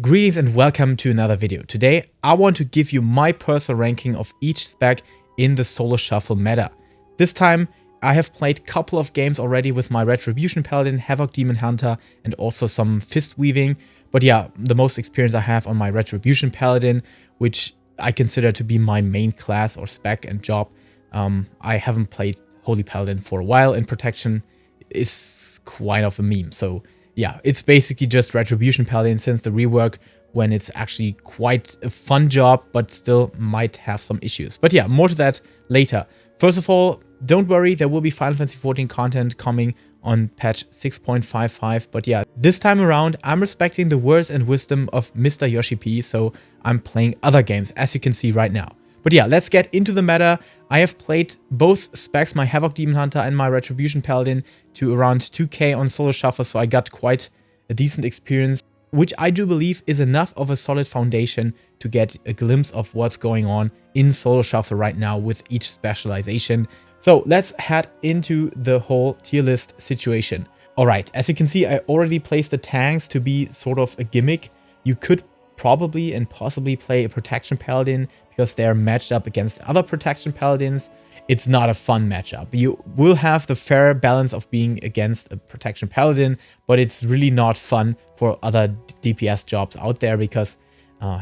Greetings and welcome to another video. Today I want to give you my personal ranking of each spec in the solo shuffle meta. This time I have played a couple of games already with my Retribution Paladin, Havoc Demon Hunter and also some fist weaving. But yeah, the most experience I have on my Retribution Paladin, which I consider to be my main class or spec and job. I haven't played Holy Paladin for a while, and Protection is quite of a meme. So yeah, it's basically just Retribution Paladin since the rework, when it's actually quite a fun job, but still might have some issues. But yeah, more to that later. First of all, don't worry, there will be Final Fantasy XIV content coming on patch 6.55. But yeah, this time around, I'm respecting the words and wisdom of Mr. Yoshi-P, so I'm playing other games, as you can see right now. But yeah, let's get into the meta. I have played both specs, my Havoc Demon Hunter and my Retribution Paladin, to around 2k on solo shuffle, so I got quite a decent experience, which I do believe is enough of a solid foundation to get a glimpse of what's going on in solo shuffle right now with each specialization. So let's head into the whole tier list situation. Alright, as you can see, I already placed the tanks to be sort of a gimmick. You could probably and possibly play a Protection Paladin because they're matched up against other Protection Paladins. It's not a fun matchup. You will have the fair balance of being against a Protection Paladin, but it's really not fun for other DPS jobs out there because,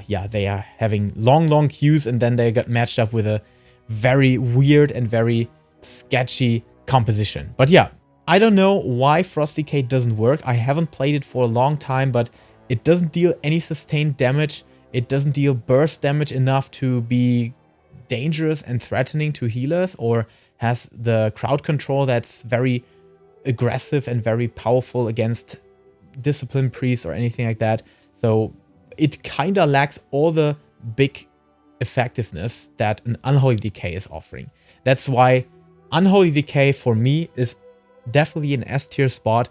yeah, they are having long queues and then they got matched up with a very weird and very sketchy composition. But yeah, I don't know why Frost Decay doesn't work. I haven't played it for a long time, but it doesn't deal any sustained damage. It doesn't deal burst damage enough to be dangerous and threatening to healers, or has the crowd control that's very aggressive and very powerful against discipline priests or anything like that. So it kind of lacks all the big effectiveness that an Unholy Decay is offering. That's why Unholy Decay for me is definitely an S tier spot.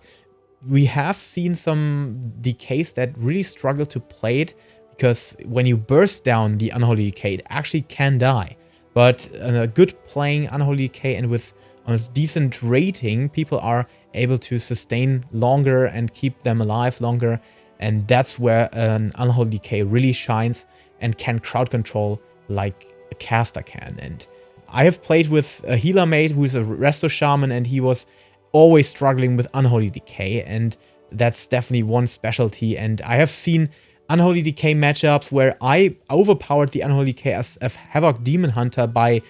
We have seen some decays that really struggle to play it, because when you burst down the Unholy Decay, it actually can die. But a good playing Unholy Decay and with a decent rating, people are able to sustain longer and keep them alive longer. And that's where an Unholy Decay really shines and can crowd control like a caster can. And I have played with a healer mate who is a Resto Shaman, and he was always struggling with Unholy Decay, and that's definitely one specialty. And I have seen Unholy Decay matchups where I overpowered the Unholy Decay as a Havoc Demon Hunter by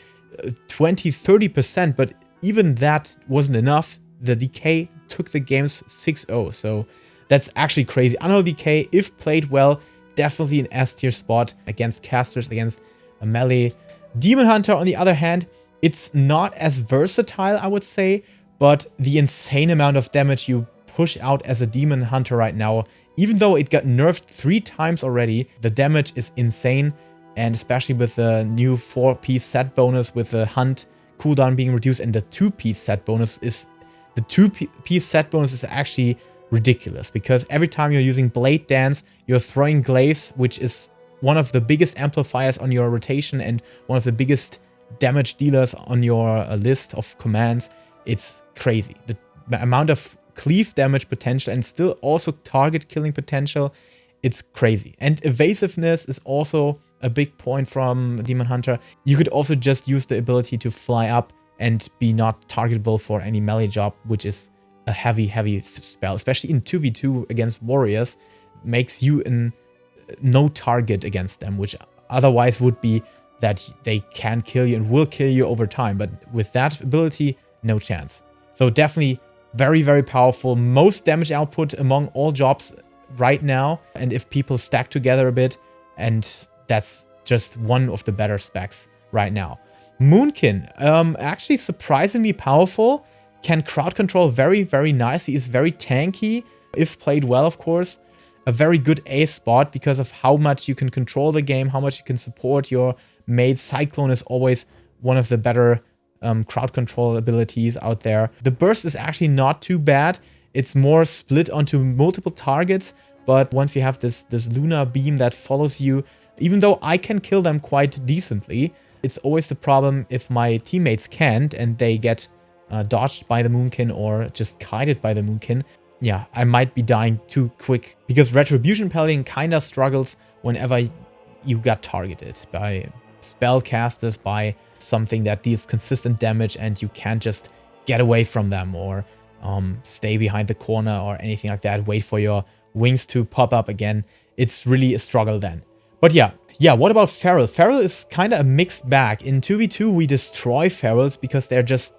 20-30%, but even that wasn't enough. The Decay took the games 6-0, so that's actually crazy. Unholy Decay, if played well, definitely an S tier spot against casters, against a melee. Demon Hunter, on the other hand, it's not as versatile, I would say, but the insane amount of damage you push out as a Demon Hunter right now, even though it got nerfed 3 times already, the damage is insane. And especially with the new 4-piece set bonus, with the hunt cooldown being reduced, and the 2-piece set bonus is... The 2-piece set bonus is actually ridiculous, because every time you're using Blade Dance, you're throwing Glaives, which is one of the biggest amplifiers on your rotation and one of the biggest damage dealers on your list of commands. It's crazy. The amount of cleave damage potential and still also target killing potential, it's crazy. And evasiveness is also a big point from Demon Hunter. You could also just use the ability to fly up and be not targetable for any melee job, which is a heavy spell, especially in 2v2 against warriors. Makes you no target against them, which otherwise would be that they can kill you and will kill you over time. But with that ability, no chance. So definitely very powerful. Most damage output among all jobs right now. And if people stack together a bit, and that's just one of the better specs right now. Moonkin, actually surprisingly powerful. Can crowd control very nicely. Is very tanky, if played well, of course. A very good A spot because of how much you can control the game, how much you can support your mate. Cyclone is always one of the better crowd control abilities out there. The burst is actually not too bad. It's more split onto multiple targets, but once you have this lunar beam that follows you, even though I can kill them quite decently, it's always the problem if my teammates can't and they get dodged by the Moonkin or just kited by the Moonkin. yeah, I might be dying too quick. Because Retribution Paladin kind of struggles whenever you got targeted by spellcasters, by something that deals consistent damage and you can't just get away from them or stay behind the corner or anything like that, wait for your wings to pop up again. It's really a struggle then. But yeah, what about Feral? Feral is kind of a mixed bag. In 2v2 we destroy Ferals because they're just,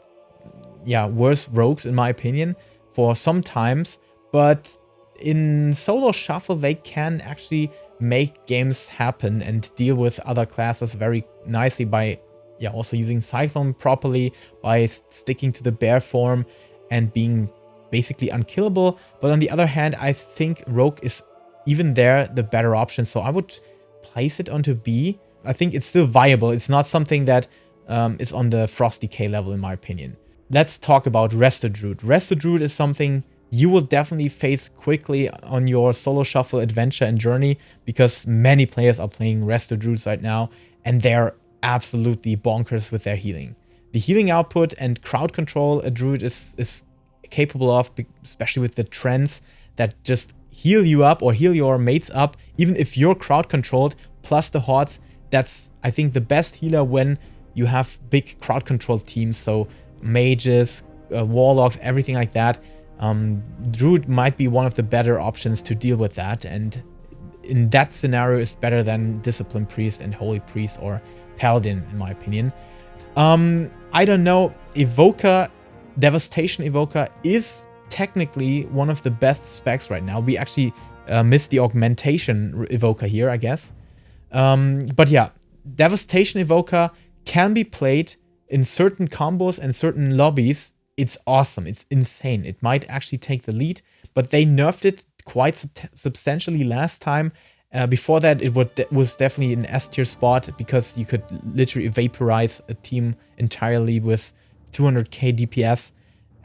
yeah, worse rogues in my opinion for sometimes, but in solo shuffle they can actually make games happen and deal with other classes very nicely by, yeah, also using Cyclone properly, by sticking to the bear form and being basically unkillable. But on the other hand, I think Rogue is even there the better option, so I would place it onto B. I think it's still viable. It's not something that is on the Frost Decay level in my opinion. Let's talk about Resto Druid. Resto Druid is something you will definitely face quickly on your solo shuffle adventure and journey because many players are playing Resto Druids right now and they're absolutely bonkers with their healing. The healing output and crowd control a Druid is capable of, especially with the trends that just heal you up or heal your mates up, even if you're crowd controlled, plus the hordes. That's, I think, the best healer when you have big crowd control teams, so mages, warlocks, everything like that. Druid might be one of the better options to deal with that, and in that scenario is better than Discipline Priest and Holy Priest or Paladin in my opinion. I don't know, Evoker, Devastation Evoker is technically one of the best specs right now. We actually missed the Augmentation Evoker here, I guess. But yeah, Devastation Evoker can be played in certain combos and certain lobbies. It's awesome. It's insane. It might actually take the lead, but they nerfed it quite substantially last time. Before that, it was definitely an S tier spot because you could literally vaporize a team entirely with 200k DPS.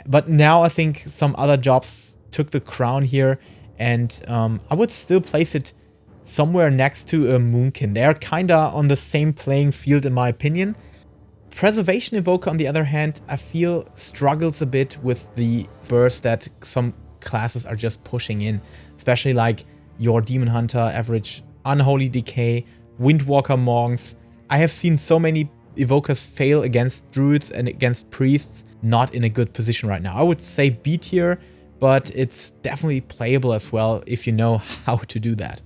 But now I think some other jobs took the crown here, and I would still place it somewhere next to a Moonkin. They're kinda on the same playing field in my opinion. Preservation Evoker, on the other hand, I feel struggles a bit with the burst that some classes are just pushing in, especially like your Demon Hunter, average Unholy Decay, Windwalker Monks. I have seen so many Evokers fail against Druids and against Priests, not in a good position right now. I would say B tier, but it's definitely playable as well if you know how to do that.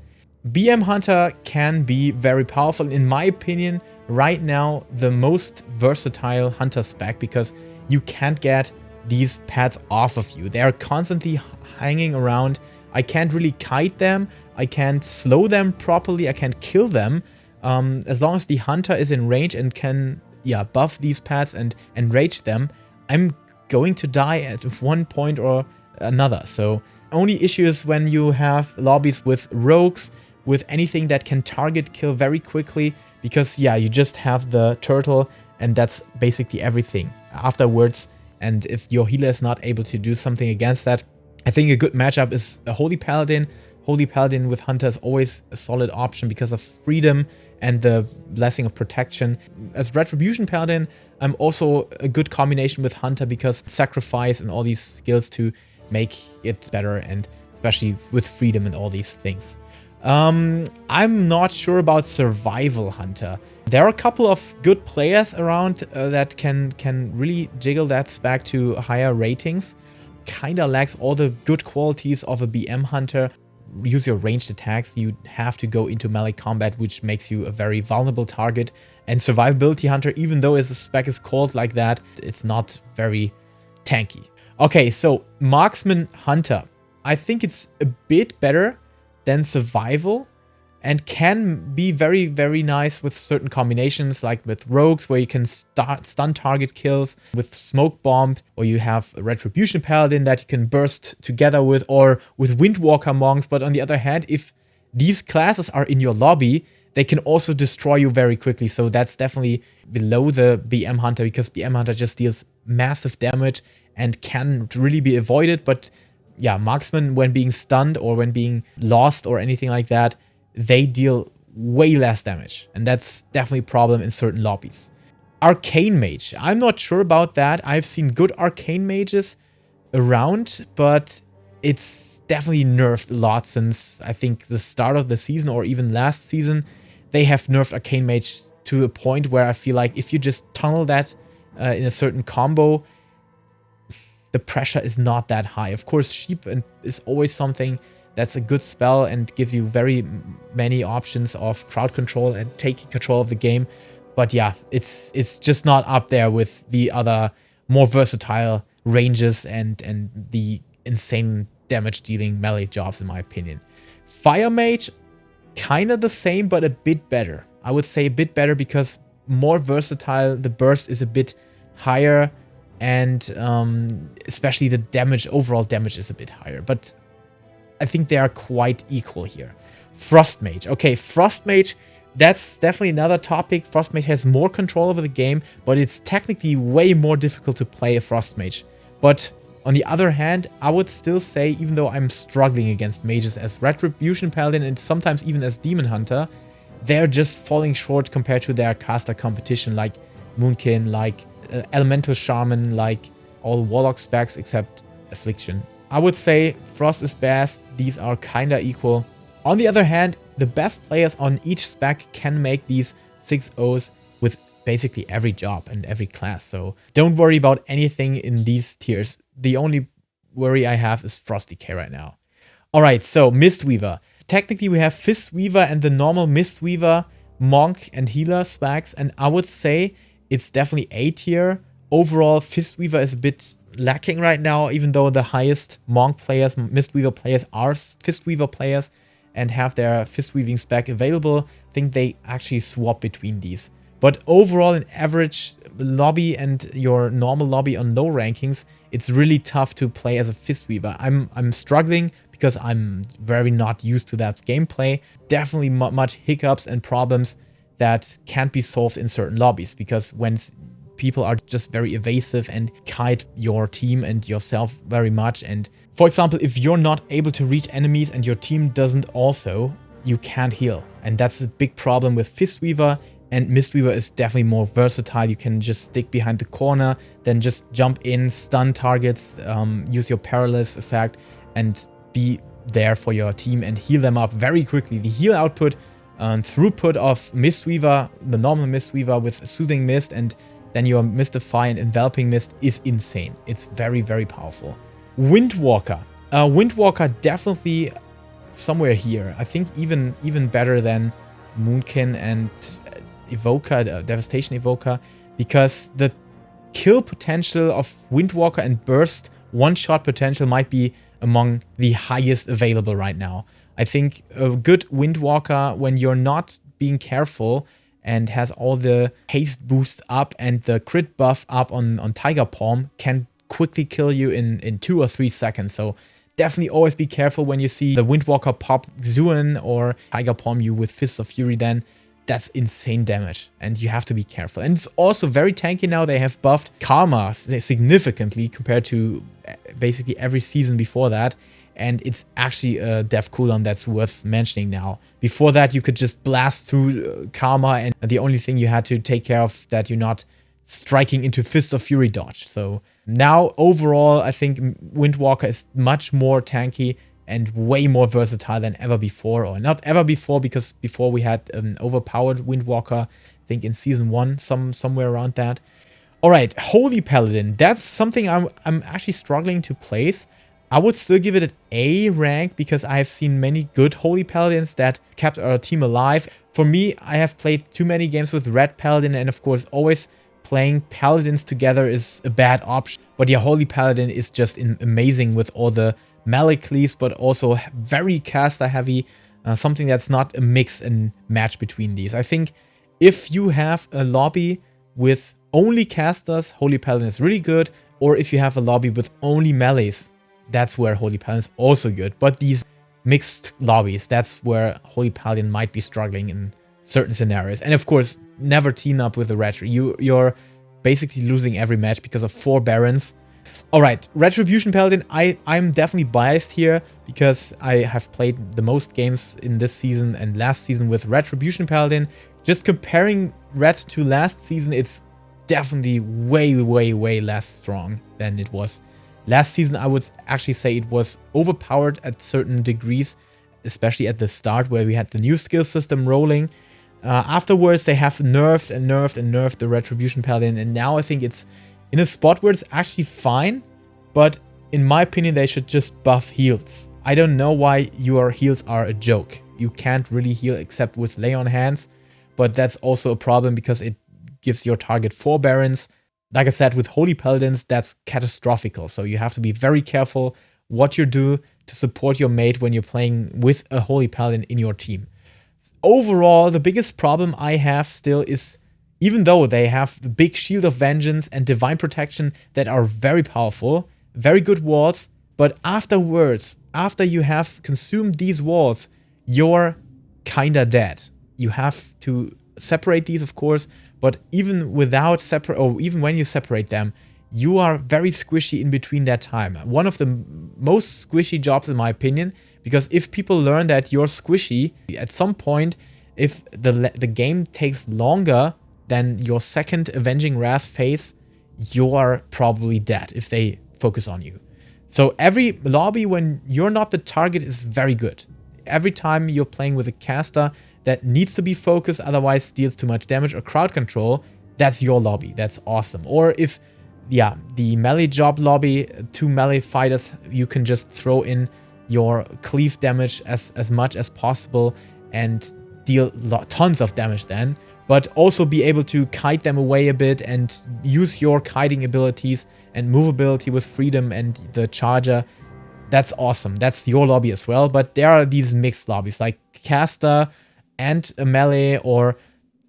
BM Hunter can be very powerful, in my opinion, right now the most versatile Hunter spec, because you can't get these pads off of you. They are constantly hanging around. I can't really kite them, I can't slow them properly, I can't kill them. As long as the Hunter is in range and can, yeah, buff these pads and enrage them, I'm going to die at one point or another. So only issue is when you have lobbies with rogues, with anything that can target kill very quickly, because yeah, you just have the turtle and that's basically everything afterwards. And if your healer is not able to do something against that, I think a good matchup is a Holy Paladin. Holy Paladin with Hunter is always a solid option because of freedom and the blessing of protection. As Retribution Paladin, I'm also a good combination with Hunter because sacrifice and all these skills to make it better, and especially with freedom and all these things. I'm not sure about Survival Hunter. There are a couple of good players around that can really jiggle that spec to higher ratings. Kinda lacks all the good qualities of a BM Hunter. Use your ranged attacks, you have to go into melee combat, which makes you a very vulnerable target. And Survivability Hunter, even though the spec is called like that, it's not very tanky. Okay, so Marksman Hunter. I think it's a bit better than Survival and can be very, very nice with certain combinations, like with Rogues, where you can stun target kills, with Smoke Bomb, or you have a Retribution Paladin that you can burst together with, or with Windwalker Monks. But on the other hand, if these classes are in your lobby, they can also destroy you very quickly. So that's definitely below the BM Hunter, because BM Hunter just deals massive damage and can really be avoided. But yeah, Marksman, when being stunned or when being lost or anything like that, they deal way less damage, and that's definitely a problem in certain lobbies. Arcane Mage. I'm not sure about that. I've seen good Arcane Mages around, but it's definitely nerfed a lot since I think the start of the season or even last season. They have nerfed Arcane Mage to a point where I feel like if you just tunnel that in a certain combo, the pressure is not that high. Of course, Sheep is always something that's a good spell and gives you very many options of crowd control and taking control of the game. But yeah, it's just not up there with the other more versatile ranges and the insane damage dealing melee jobs, in my opinion. Fire Mage, kind of the same, but a bit better. I would say a bit better because more versatile, the burst is a bit higher, and especially the damage, overall damage is a bit higher. But I think they are quite equal here. Frost Mage. Okay, Frost Mage, that's definitely another topic. Frost Mage has more control over the game, but it's technically way more difficult to play a Frost Mage. But on the other hand, I would still say, even though I'm struggling against mages as Retribution Paladin and sometimes even as Demon Hunter, they're just falling short compared to their caster competition like Moonkin, like Elemental Shaman, like all Warlock specs except Affliction. I would say Frost is best. These are kinda equal. On the other hand, the best players on each spec can make these 6-0s with basically every job and every class. So don't worry about anything in these tiers. The only worry I have is Frost Decay right now. Alright, so Mistweaver. Technically we have Fistweaver and the normal Mistweaver, Monk and Healer specs, and I would say it's definitely A tier. Overall, Fistweaver is a bit lacking right now, even though the highest Monk players, Mistweaver players are Fistweaver players and have their Fistweaving spec available. I think they actually swap between these. But overall, in average lobby and your normal lobby on low rankings, it's really tough to play as a Fistweaver. I'm struggling because I'm very not used to that gameplay. Definitely much hiccups and problems that can't be solved in certain lobbies, because when people are just very evasive and kite your team and yourself very much. And for example, if you're not able to reach enemies and your team doesn't also, you can't heal. And that's a big problem with Fistweaver. And Mistweaver is definitely more versatile. You can just stick behind the corner, then just jump in, stun targets, use your paralysis effect, and be there for your team and heal them up very quickly. The heal output and throughput of Mistweaver, the normal Mistweaver with Soothing Mist and then your Mystify and Enveloping Mist is insane. It's very, very powerful. Windwalker. Windwalker definitely somewhere here. I think even better than Moonkin and Evoker, Devastation Evoker, because the kill potential of Windwalker and Burst one-shot potential might be among the highest available right now. I think a good Windwalker, when you're not being careful and has all the haste boost up and the crit buff up on Tiger Palm, can quickly kill you in 2 or 3 seconds. So definitely always be careful when you see the Windwalker pop Xuan or Tiger Palm you with Fists of Fury. Then that's insane damage and you have to be careful. And it's also very tanky now. They have buffed Karma significantly compared to basically every season before that. And it's actually a dev cooldown that's worth mentioning now. Before that, you could just blast through Karma, and the only thing you had to take care of that you're not striking into Fist of Fury dodge. So now, overall, I think Windwalker is much more tanky and way more versatile than ever before. Or not ever before, because before we had an overpowered Windwalker, I think in Season 1, somewhere around that. Alright, Holy Paladin. That's something I'm actually struggling to place. I would still give it an A rank because I have seen many good Holy Paladins that kept our team alive. For me, I have played too many games with Red Paladin, and of course always playing Paladins together is a bad option. But yeah, Holy Paladin is just amazing with all the melee cleaves, but also very caster heavy, something that's not a mix and match between these. I think if you have a lobby with only casters, Holy Paladin is really good, or if you have a lobby with only melees, that's where Holy Paladin is also good. But these mixed lobbies, that's where Holy Paladin might be struggling in certain scenarios. And of course, never team up with a Retri. You're basically losing every match because of 4 Barons. Alright, Retribution Paladin, I'm definitely biased here because I have played the most games in this season and last season with Retribution Paladin. Just comparing Ret to last season, it's definitely way, way, way less strong than it was Last season, I would actually say it was overpowered at certain degrees, especially at the start where we had the new skill system rolling. Afterwards, they have nerfed and nerfed and nerfed the Retribution Paladin, and now I think it's in a spot where it's actually fine, but in my opinion, they should just buff heals. I don't know why your heals are a joke. You can't really heal except with lay on hands, but that's also a problem because it gives your target forbearance. Like I said, with Holy Paladins, that's catastrophical. So you have to be very careful what you do to support your mate when you're playing with a Holy Paladin in your team. Overall, the biggest problem I have still is, even though they have the big Shield of Vengeance and Divine Protection that are very powerful, very good walls, but afterwards, after you have consumed these walls, you're kinda dead. You have to separate these, of course, but even without separate, or even when you separate them, you are very squishy in between that time. One of the most squishy jobs in my opinion, because if people learn that you're squishy, at some point, if the game takes longer than your second Avenging Wrath phase, you're probably dead if they focus on you. So every lobby when you're not the target is very good. Every time you're playing with a caster that needs to be focused, otherwise deals too much damage or crowd control, that's your lobby. That's awesome. Or if, yeah, the melee job lobby, 2 melee fighters, you can just throw in your cleave damage as much as possible and deal tons of damage then, but also be able to kite them away a bit and use your kiting abilities and movability with freedom and the charger. That's awesome. That's your lobby as well. But there are these mixed lobbies like caster and a melee, or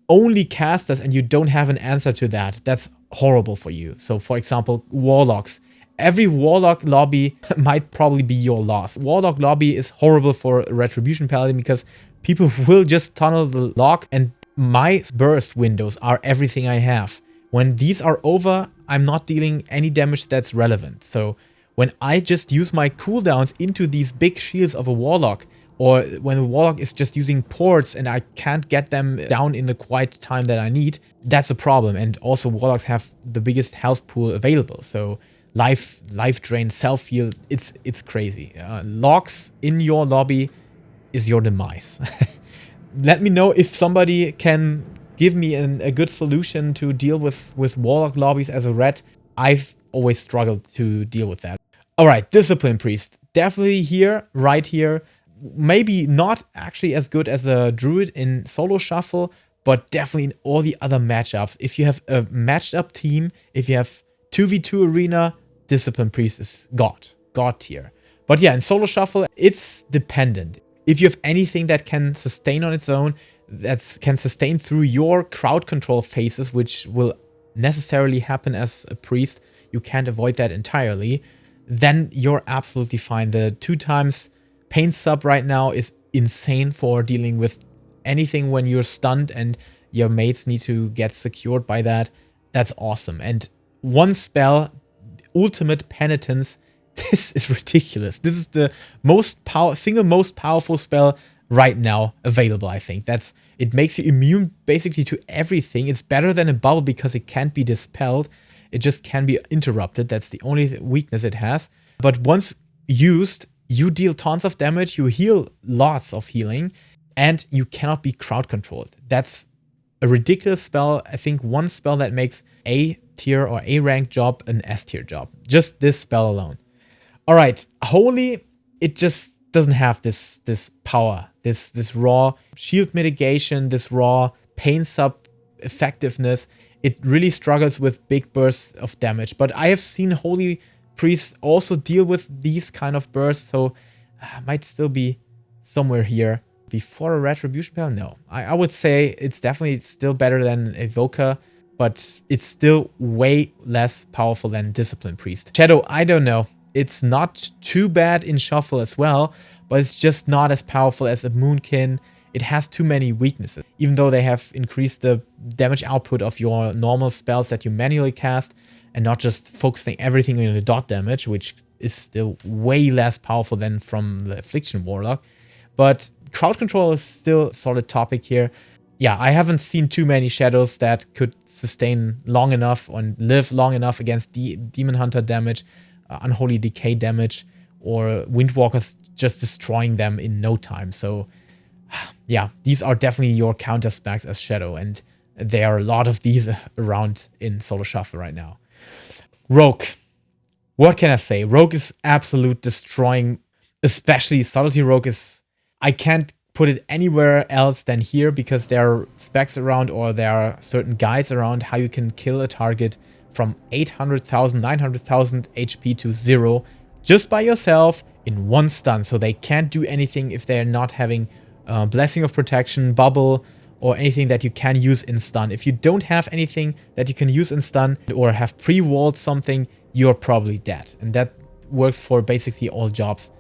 only casters and you don't have an answer to that. That's horrible for you. So for example, warlocks. Every warlock lobby might probably be your loss. Warlock lobby is horrible for a Retribution Paladin because people will just tunnel the lock, and my burst windows are everything I have. When these are over, I'm not dealing any damage that's relevant. So when I just use my cooldowns into these big shields of a warlock, or when a warlock is just using ports and I can't get them down in the quiet time that I need, that's a problem. And also warlocks have the biggest health pool available. So life drain, self-heal, it's crazy. Locks in your lobby is your demise. Let me know if somebody can give me a good solution to deal with warlock lobbies as a red. I've always struggled to deal with that. Alright, Discipline Priest. Definitely here, right here. Maybe not actually as good as a Druid in solo shuffle, but definitely in all the other matchups. If you have a matched up team, if you have 2v2 arena, Discipline Priest is God tier. But yeah, in solo shuffle, it's dependent. If you have anything that can sustain on its own, that can sustain through your crowd control phases, which will necessarily happen as a priest, you can't avoid that entirely, then you're absolutely fine. The 2 times pain sub right now is insane for dealing with anything when you're stunned and your mates need to get secured by that. That's awesome. And one spell, Ultimate Penitence, this is ridiculous. This is the single most powerful spell right now available, I think. It makes you immune basically to everything. It's better than a bubble because it can't be dispelled. It just can be interrupted. That's the only weakness it has. But once used, you deal tons of damage, you heal lots of healing, and you cannot be crowd controlled. That's a ridiculous spell. I think one spell that makes A tier or A rank job an S tier job. Just this spell alone. All right, Holy, it just doesn't have this power, this raw shield mitigation, this raw pain sub effectiveness. It really struggles with big bursts of damage. But I have seen Holy Priests also deal with these kind of bursts, so might still be somewhere here. Before a Retribution Paladin? No. I would say it's definitely still better than Evoker, but it's still way less powerful than Discipline Priest. Shadow, I don't know. It's not too bad in Shuffle as well, but it's just not as powerful as a Moonkin. It has too many weaknesses. Even though they have increased the damage output of your normal spells that you manually cast, and not just focusing everything on the dot damage, which is still way less powerful than from the Affliction Warlock. But crowd control is still a solid topic here. Yeah, I haven't seen too many shadows that could sustain long enough and live long enough against the Demon Hunter damage. Unholy Decay damage, or Windwalkers just destroying them in no time. So yeah, these are definitely your counter specs as Shadow, and there are a lot of these around in Solo Shuffle right now. Rogue. What can I say? Rogue is absolute destroying, especially Subtlety Rogue is... I can't put it anywhere else than here because there are specs around, or there are certain guides around how you can kill a target from 800,000, 900,000 HP to 0 just by yourself in one stun. So they can't do anything if they're not having Blessing of Protection, Bubble, or anything that you can use in stun. If you don't have anything that you can use in stun, or have pre-walled something, you're probably dead. And that works for basically all jobs,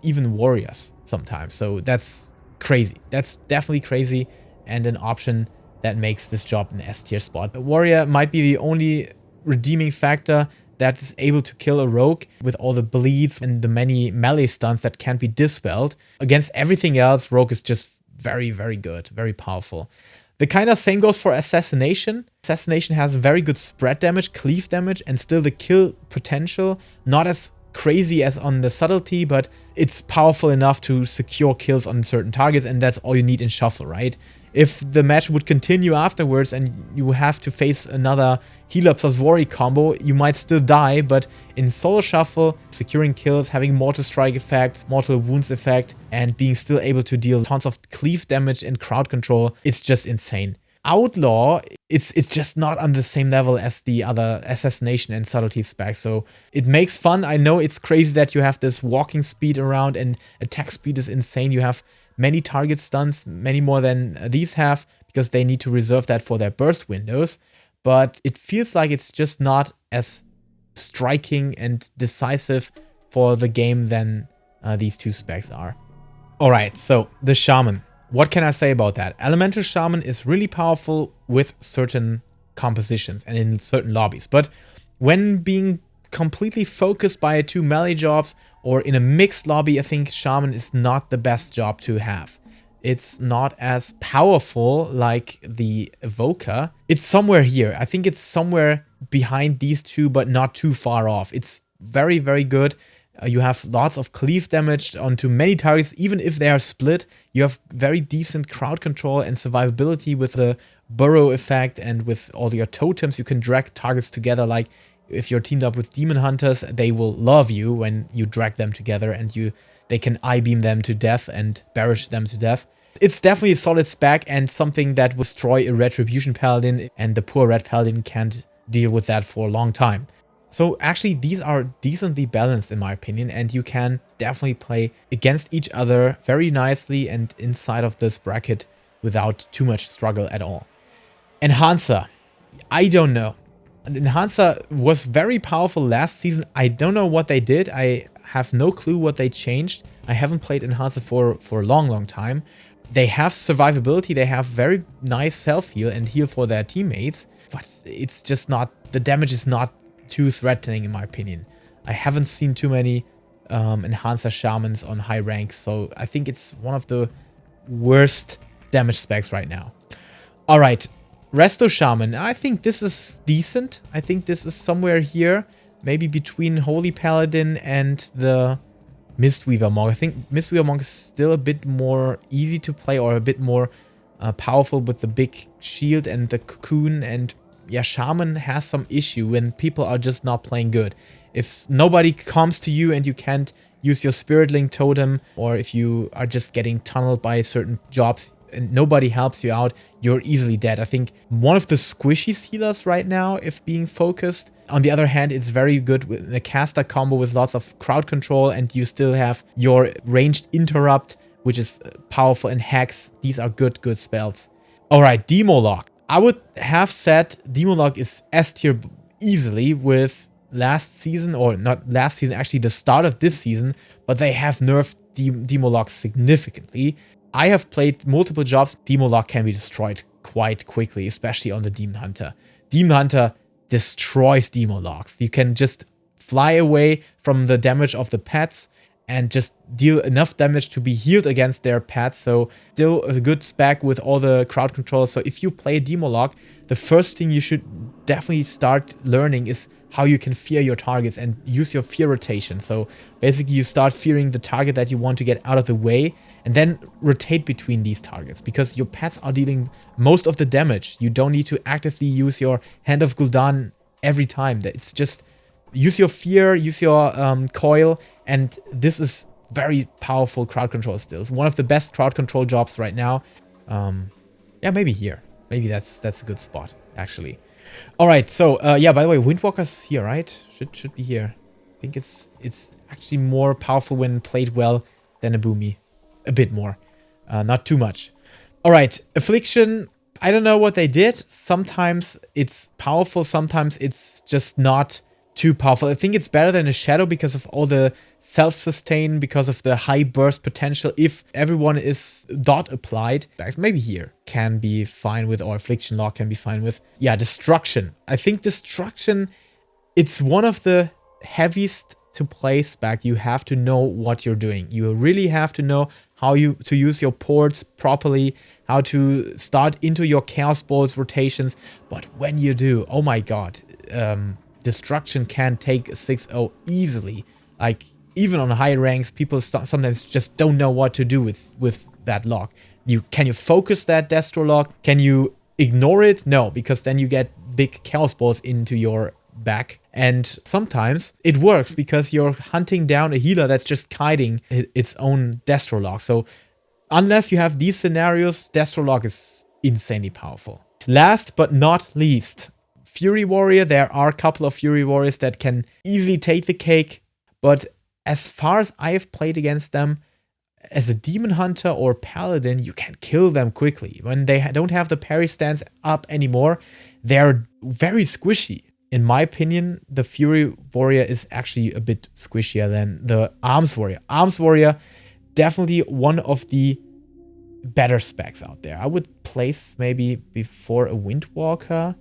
even warriors sometimes. So that's crazy. That's definitely crazy, and an option that makes this job an S tier spot. A warrior might be the only redeeming factor that is able to kill a rogue with all the bleeds and the many melee stuns that can't be dispelled. Against everything else, rogue is just very, very good, very powerful. The kind of same goes for Assassination. Assassination has very good spread damage, cleave damage, and still the kill potential. Not as crazy as on the Subtlety, but it's powerful enough to secure kills on certain targets, and that's all you need in Shuffle, right? If the match would continue afterwards and you have to face another healer plus worry combo, you might still die, but in Solo Shuffle, securing kills, having Mortal Strike effects, Mortal Wounds effect, and being still able to deal tons of cleave damage and crowd control, it's just insane. Outlaw, it's just not on the same level as the other Assassination and Subtlety specs, so it makes fun. I know it's crazy that you have this walking speed around, and attack speed is insane. You have many target stuns, many more than these have, because they need to reserve that for their burst windows. But it feels like it's just not as striking and decisive for the game than these two specs are. Alright, so the Shaman. What can I say about that? Elemental Shaman is really powerful with certain compositions and in certain lobbies. But when being completely focused by two melee jobs, or in a mixed lobby, I think Shaman is not the best job to have. It's not as powerful like the Evoker. It's somewhere here. I think it's somewhere behind these two, but not too far off. It's very, very good. You have lots of cleave damage onto many targets, even if they are split. You have very decent crowd control and survivability with the burrow effect, and with all your totems you can drag targets together. Like if you're teamed up with demon hunters, they will love you when you drag them together, and they can I-beam them to death and barish them to death. It's definitely a solid spec, and something that will destroy a Retribution Paladin, and the poor Red Paladin can't deal with that for a long time. So actually these are decently balanced in my opinion, and you can definitely play against each other very nicely and inside of this bracket without too much struggle at all. Enhancer. I don't know. Enhancer was very powerful last season. I don't know what they did. I have no clue what they changed. I haven't played Enhancer for a long, long time. They have survivability. They have very nice self-heal and heal for their teammates. But it's just not... the damage is not too threatening in my opinion. I haven't seen too many Enhancer Shamans on high ranks. So I think it's one of the worst damage specs right now. Alright. Resto Shaman, I think this is decent. I think this is somewhere here, maybe between Holy Paladin and the Mistweaver Monk. I think Mistweaver Monk is still a bit more easy to play, or a bit more powerful with the big shield and the cocoon. And yeah, Shaman has some issue when people are just not playing good. If nobody comes to you and you can't use your Spirit Link totem, or if you are just getting tunneled by certain jobs and nobody helps you out, you're easily dead. I think one of the squishy healers right now, if being focused. On the other hand, it's very good with a caster combo with lots of crowd control, and you still have your ranged interrupt, which is powerful, and hex. These are good spells. Alright, Demolock. I would have said Demolock is S tier easily with last season, or not last season, actually the start of this season, but they have nerfed Demolock significantly. I have played multiple jobs. Demolock can be destroyed quite quickly, especially on the Demon Hunter. Demon Hunter destroys Demolocks. You can just fly away from the damage of the pets, and just deal enough damage to be healed against their pets. So still a good spec with all the crowd control. So if you play Demolock, the first thing you should definitely start learning is how you can fear your targets and use your fear rotation. So basically you start fearing the target that you want to get out of the way, and then rotate between these targets, because your pets are dealing most of the damage. You don't need to actively use your Hand of Gul'dan every time. It's just use your fear, use your coil, and this is very powerful crowd control still. It's one of the best crowd control jobs right now. Yeah, maybe here. Maybe that's a good spot, actually. All right, so yeah, by the way, Windwalker's here, right? Should be here. I think it's actually more powerful when played well than a Boomy. A bit more. Not too much. All right, Affliction, I don't know what they did. Sometimes it's powerful, sometimes it's just not too powerful. I think it's better than a Shadow because of all the self-sustain, because of the high burst potential. If everyone is dot applied, maybe here can be fine with, or Affliction Lock can be fine with. Yeah, Destruction. I think Destruction, it's one of the heaviest to play spec. You have to know what you're doing. You really have to know how to use your ports properly, how to start into your Chaos Balls rotations. But when you do, oh my god, Destruction can take a 6-0 easily. Like, even on high ranks, people sometimes just don't know what to do with that lock. Can you focus that Destro lock? Can you ignore it? No, because then you get big Chaos Balls into your back. And sometimes it works because you're hunting down a healer that's just kiting its own Destro lock. So unless you have these scenarios, Destro lock is insanely powerful. Last but not least, Fury Warrior. There are a couple of Fury Warriors that can easily take the cake, but as far as I have played against them, as a Demon Hunter or Paladin, you can kill them quickly. When they don't have the parry stance up anymore, they're very squishy. In my opinion, the Fury Warrior is actually a bit squishier than the Arms Warrior. Arms Warrior, definitely one of the better specs out there. I would place maybe before a Windwalker.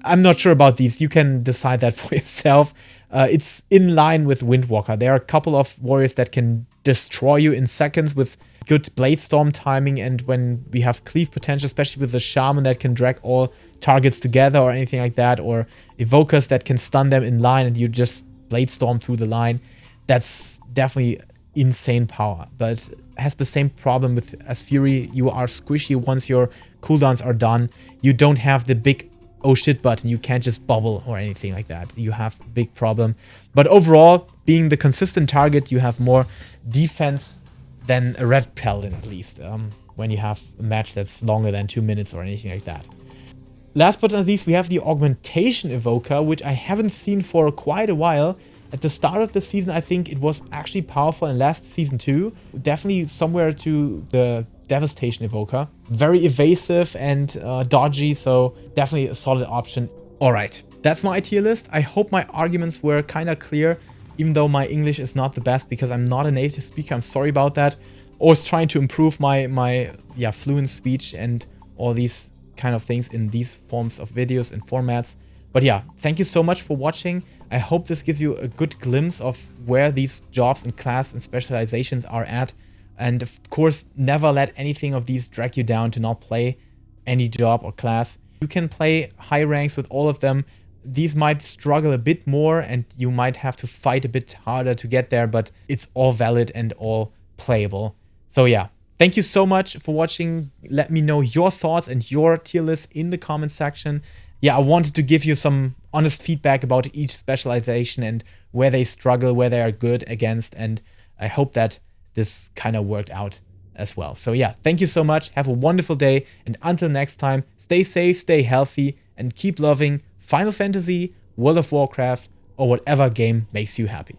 I'm not sure about these. You can decide that for yourself. It's in line with Windwalker. There are a couple of warriors that can destroy you in seconds with good Blade Storm timing, and when we have cleave potential, especially with the Shaman that can drag all targets together or anything like that, or Evokers that can stun them in line and you just Blade Storm through the line. That's definitely insane power, but has the same problem with as Fury. You are squishy once your cooldowns are done. You don't have the big oh shit button. You can't just bubble or anything like that. You have a big problem. But overall, being the consistent target, you have more defense than a red paladin, at least, when you have a match that's longer than 2 minutes or anything like that. Last but not least, we have the Augmentation Evoker, which I haven't seen for quite a while. At the start of the season, I think it was actually powerful, and last season too. Definitely somewhere to the Devastation Evoker. Very evasive and dodgy, so definitely a solid option. Alright, that's my tier list. I hope my arguments were kind of clear, even though my English is not the best because I'm not a native speaker. I'm sorry about that. Always trying to improve my fluent speech and all these kind of things in these forms of videos and formats. But yeah, thank you so much for watching. I hope this gives you a good glimpse of where these jobs and class and specializations are at. And of course, never let anything of these drag you down to not play any job or class. You can play high ranks with all of them. These might struggle a bit more and you might have to fight a bit harder to get there, but it's all valid and all playable. So yeah, thank you so much for watching. Let me know your thoughts and your tier list in the comment section. Yeah, I wanted to give you some honest feedback about each specialization and where they struggle, where they are good against, and I hope that this kind of worked out as well. So yeah, thank you so much. Have a wonderful day, and until next time, stay safe, stay healthy, and keep loving Final Fantasy, World of Warcraft, or whatever game makes you happy.